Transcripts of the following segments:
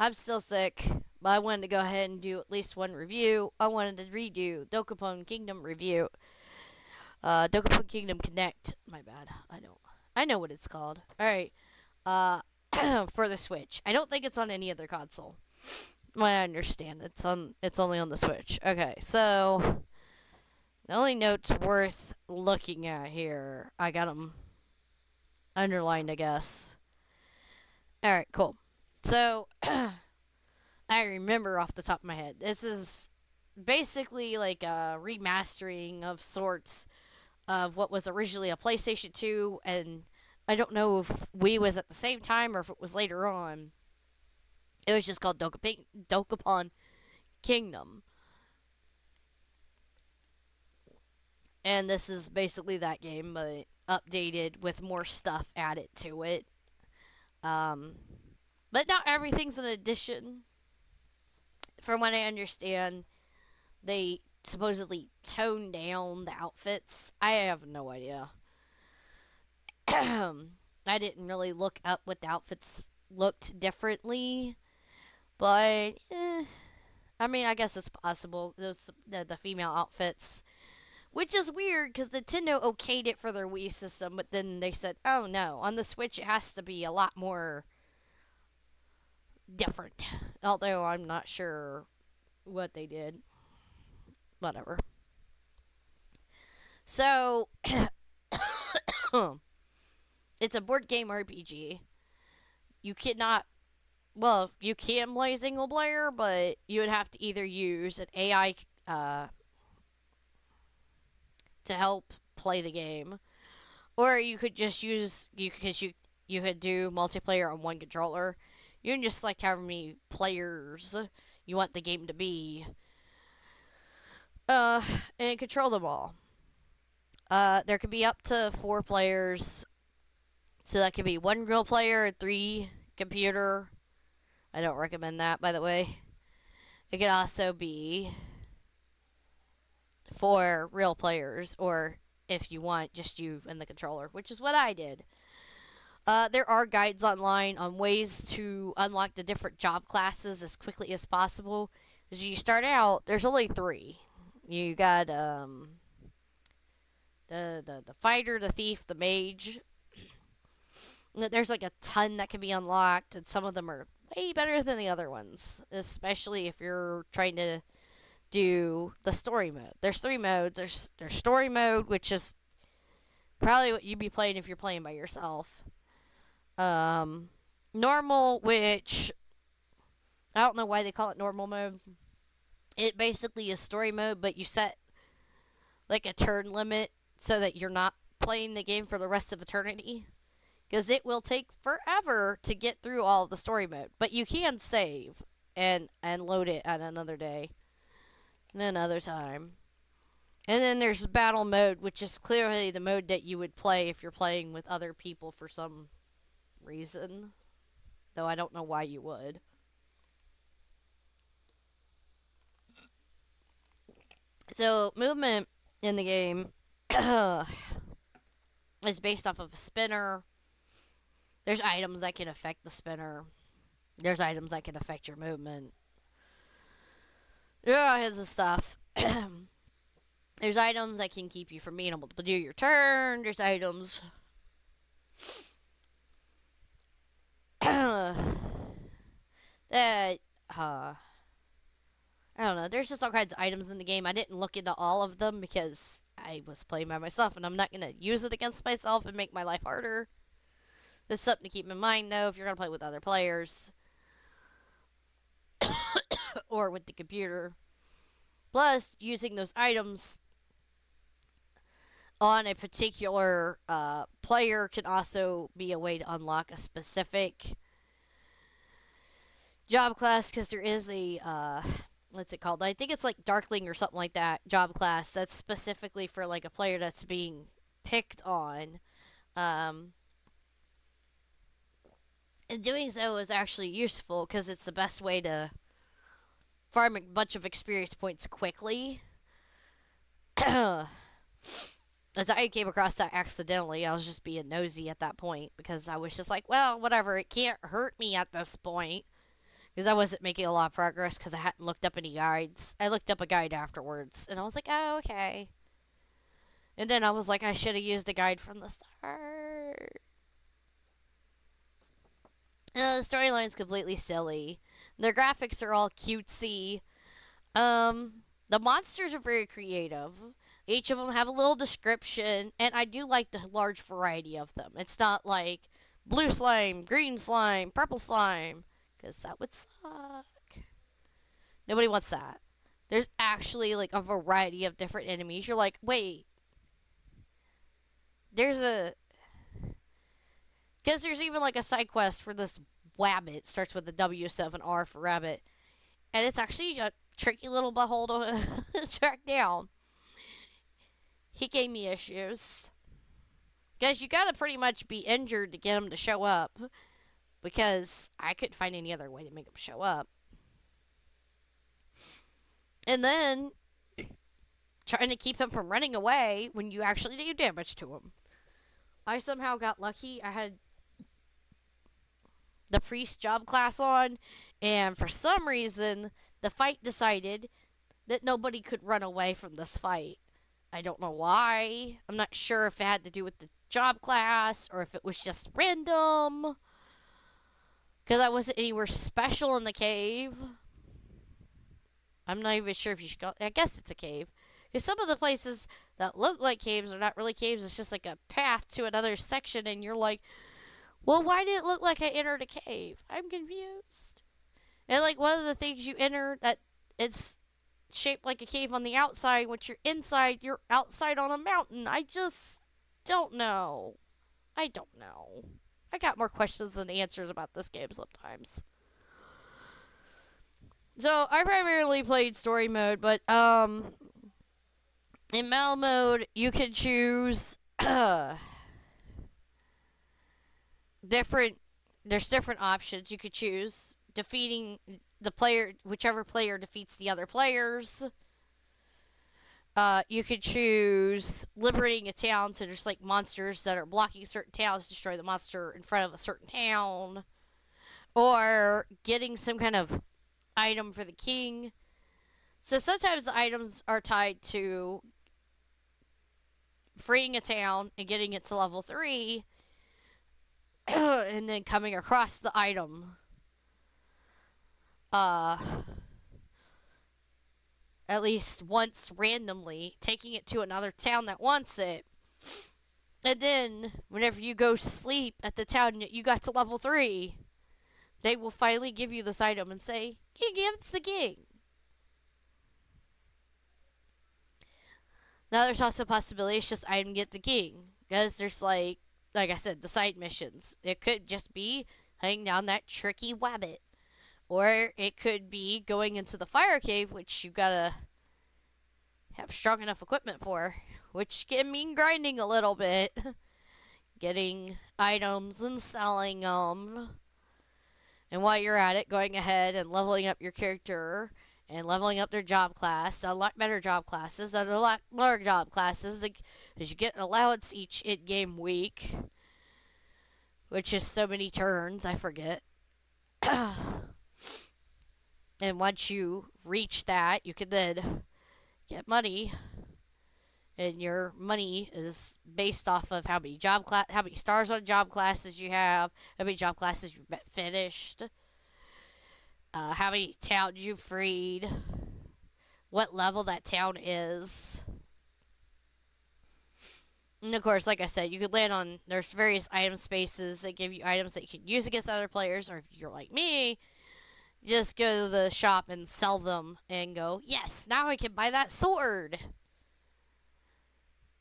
I'm still sick, but I wanted to go ahead and do at least one review. I wanted to redo Dokapon Kingdom review. Dokapon Kingdom Connect. My bad. I know what it's called. All right. Uh, for the Switch. I don't think it's on any other console. Well, I understand it's on. It's only on the Switch. Okay, so the only notes worth looking at here, I got them underlined, I guess. All right, cool. So I remember off the top of my head, this is basically like a remastering of sorts of what was originally a PlayStation 2, and I don't know if Wii was at the same time or if it was later on. It was just called Dokapon Kingdom. And this is basically that game, but updated with more stuff added to it. Um, but not everything's an addition. From what I understand, they supposedly toned down the outfits. I have no idea. I didn't really look up what the outfits looked differently, but I mean, I guess it's possible. The female outfits, which is weird because Nintendo okayed it for their Wii system, but then they said, "Oh no, on the Switch it has to be a lot more different." Although I'm not sure what they did. Whatever. So it's a board game RPG. You cannot. Well, you can play single player, but you would have to either use an AI to help play the game, or you could just use you could do multiplayer on one controller. You can just select how many players you want the game to be, uh, and control them all. There could be up to 4 players, so that could be one real player and 3 computer. I don't recommend that, by the way. It could also be 4 real players, or if you want, just you and the controller, which is what I did. There are guides online on ways to unlock the different job classes as quickly as possible. As you start out, there's only 3. You got the fighter, the thief, the mage. There's like a ton that can be unlocked, and some of them are way better than the other ones, especially if you're trying to do the story mode. There's 3 modes. There's story mode, which is probably what you'd be playing if you're playing by yourself. Um, Normal, which I don't know why they call it normal mode. It basically is story mode, but you set like a turn limit so that you're not playing the game for the rest of eternity, because it will take forever to get through all of the story mode. But you can save and load it at another day, another time. And then there's battle mode, which is clearly the mode that you would play if you're playing with other people for some reason, though I don't know why you would. So movement in the game is based off of a spinner. There's items that can affect the spinner. There's items that can affect your movement. Yeah, here's the stuff. There's items that can keep you from being able to do your turn. There's items that I don't know. There's just all kinds of items in the game. I didn't look into all of them because I was playing by myself, and I'm not gonna use it against myself and make my life harder. That's something to keep in mind, though, if you're gonna play with other players or with the computer. Plus, using those items on a particular player can also be a way to unlock a specific job class, because there is a what's it called? I think it's like Darkling or something like that job class that's specifically for like a player that's being picked on. Um, and doing so is actually useful because it's the best way to farm a bunch of experience points quickly. As I came across that accidentally, I was just being nosy at that point because I was just like, well, whatever, it can't hurt me at this point. because I wasn't making a lot of progress because I hadn't looked up any guides. I looked up a guide afterwards, and I was like, oh, okay. And then I was like, I should have used a guide from the start. The storyline's completely silly. Their graphics are all cutesy. The monsters are very creative. Each of them have a little description, and I do like the large variety of them. It's not like blue slime, green slime, purple slime, because that would suck. Nobody wants that. There's actually like a variety of different enemies. You're like, wait, there's a. Because there's even like a side quest for this wabbit. Starts with the W7R for rabbit. And it's actually a tricky little butthole to track down. He gave me issues. Guys, you gotta pretty much be injured to get him to show up. Because I couldn't find any other way to make him show up. And then trying to keep him from running away when you actually do damage to him. I somehow got lucky. I had the priest job class on, and for some reason, the fight decided that nobody could run away from this fight. I don't know why. I'm not sure if it had to do with the job class or if it was just random. Because I wasn't anywhere special in the cave. I'm not even sure if you should go. I guess it's a cave. Because some of the places that look like caves are not really caves. It's just like a path to another section, and you're like, well, why did it look like I entered a cave? I'm confused. And like one of the things you enter, that it's shaped like a cave on the outside. Once you're inside, you're outside on a mountain. I just don't know. I don't know. I got more questions than answers about this game sometimes. So I primarily played story mode, but in battle mode you can choose different. There's different options you could choose. Defeating the player, whichever player defeats the other players. You could choose liberating a town, so there's like monsters that are blocking certain towns, destroy the monster in front of a certain town. Or getting some kind of item for the king. So sometimes the items are tied to freeing a town and getting it to level 3, and then coming across the item. At least once randomly, taking it to another town that wants it. And then, whenever you go sleep at the town that you got to level 3, they will finally give you this item and say, "He gives the king." Now, there's also a possibility it's just item get the king. Because there's like I said, the side missions. It could just be hunting down that tricky wabbit. Or it could be going into the fire cave, which you gotta have strong enough equipment for. Which can mean grinding a little bit. Getting items and selling them. And while you're at it, going ahead and leveling up your character and leveling up their job class. A lot better job classes and a lot more job classes as you get an allowance each in-game week. Which is so many turns, I forget. And once you reach that, you can then get money. And your money is based off of how many stars on job classes you have, how many job classes you've finished, how many towns you've freed, what level that town is. And of course, like I said, you could land on, there's various item spaces that give you items that you can use against other players, or if you're like me, just go to the shop and sell them and go, yes, now I can buy that sword.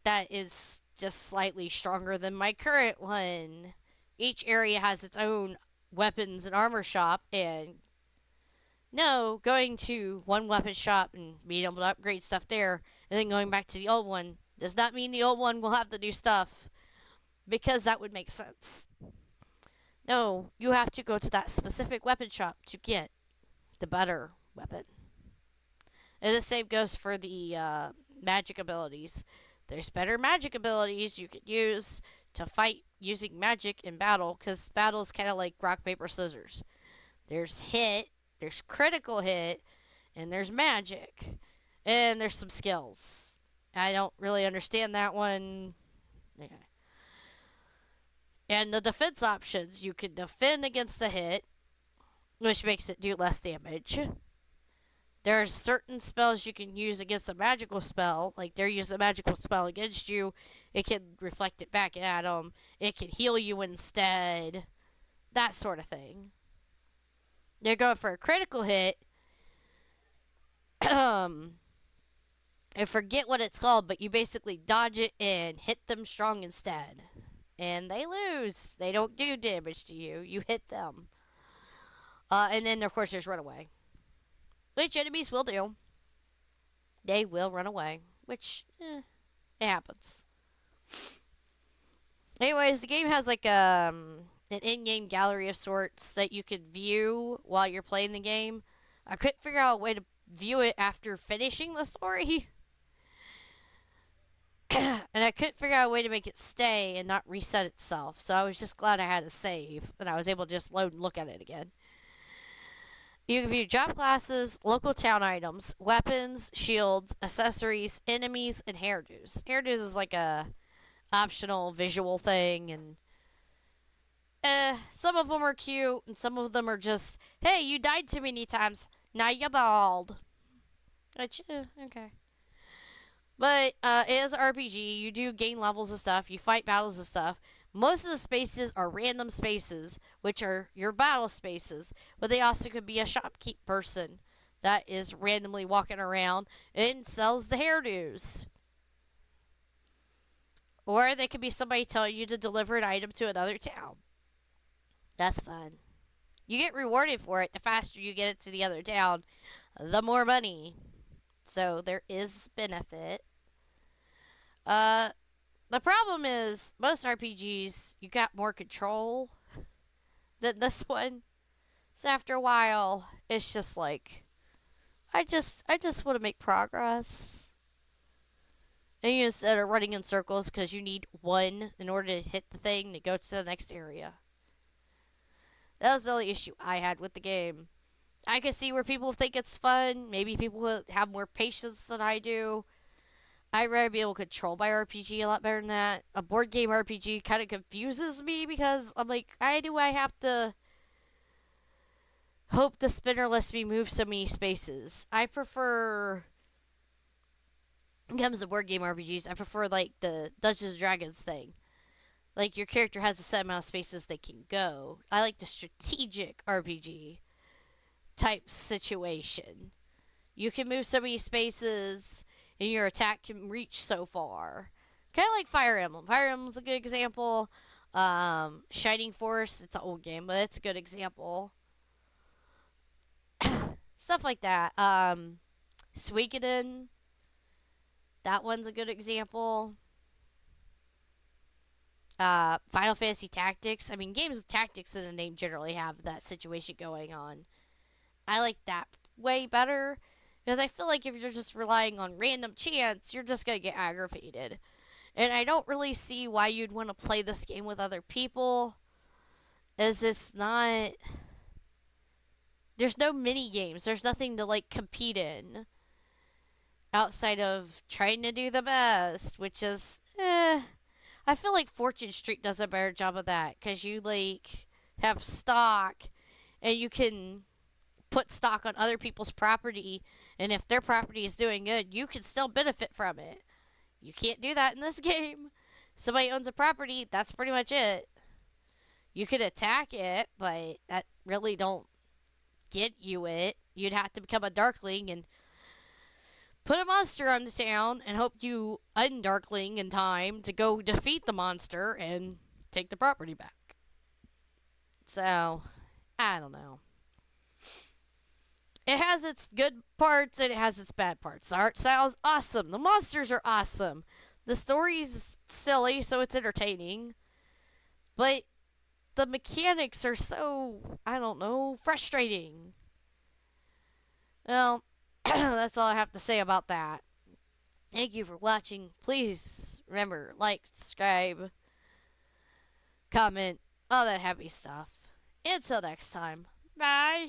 That is just slightly stronger than my current one. Each area has its own weapons and armor shop, and no, going to one weapon shop and being able to upgrade stuff there, and then going back to the old one, does not mean the old one will have the new stuff, because that would make sense. No, you have to go to that specific weapon shop to get the better weapon. And the same goes for the magic abilities. There's better magic abilities you can use to fight using magic in battle, because battle is kind of like rock, paper, scissors. There's hit, There's critical hit, and there's magic, and there's some skills. I don't really understand that one. Yeah. And the defense options, you can defend against a hit, which makes it do less damage. There's certain spells you can use against a magical spell. Like they're using a magical spell against you, it can reflect it back at them. It can heal you instead. That sort of thing. They're going for a critical hit. I forget what it's called, but you basically dodge it and hit them strong instead. And they lose. They don't do damage to you. You hit them. And then, of course, there's runaway. Which enemies will do. They will run away. Which, it happens. Anyways, the game has like an in-game gallery of sorts that you could view while you're playing the game. I couldn't figure out a way to view it after finishing the story. And I couldn't figure out a way to make it stay and not reset itself. So I was just glad I had a save and I was able to just load and look at it again. You can view job classes, local town items, weapons, shields, accessories, enemies, and hairdos. Hairdos is like a optional visual thing, and some of them are cute, and some of them are just, hey, you died too many times, now you're bald. Which, okay. But it is an RPG. You do gain levels of stuff. You fight battles and stuff. Most of the spaces are random spaces, which are your battle spaces. But they also could be a shopkeep person that is randomly walking around and sells the hairdos. Or they could be somebody telling you to deliver an item to another town. That's fun. You get rewarded for it. The faster you get it to the other town, the more money. So there is benefit. The problem is most RPGs you got more control than this one. So after a while, it's just like I just want to make progress. And you instead of running in circles because you need one in order to hit the thing to go to the next area. That was the only issue I had with the game. I can see where people think it's fun. Maybe people have more patience than I do. I'd rather be able to control my RPG a lot better than that. A board game RPG kind of confuses me because I'm like, why do I have to hope the spinner lets me move so many spaces? I prefer, when it comes to board game RPGs, I prefer like the Dungeons and Dragons thing. Like your character has a set amount of spaces they can go. I like the strategic RPG type situation. You can move so many spaces and your attack can reach so far. Kind of like Fire Emblem. Fire Emblem's a good example. Shining Force, it's an old game, but it's a good example. Stuff like that. Suikoden, that one's a good example. Final Fantasy Tactics. I mean, games with tactics in the name generally have that situation going on. I like that way better. Because I feel like if you're just relying on random chance, you're just going to get aggravated. And I don't really see why you'd want to play this game with other people. As it's not... There's no mini games. There's nothing to, like, compete in. Outside of trying to do the best. Which is, I feel like Fortune Street does a better job of that. Because you, like, have stock. And you can put stock on other people's property, and if their property is doing good, you can still benefit from it. You can't do that in this game. Somebody owns a property, that's pretty much it. You could attack it, but that really don't get you it. You'd have to become a Darkling and put a monster on the town and hope you undarkling in time to go defeat the monster and take the property back. So, I don't know. It has its good parts and it has its bad parts. The art style is awesome. The monsters are awesome. The story's silly, so it's entertaining. But the mechanics are so, I don't know, frustrating. Well, that's all I have to say about that. Thank you for watching. Please remember, like, subscribe, comment, all that happy stuff. Until next time. Bye.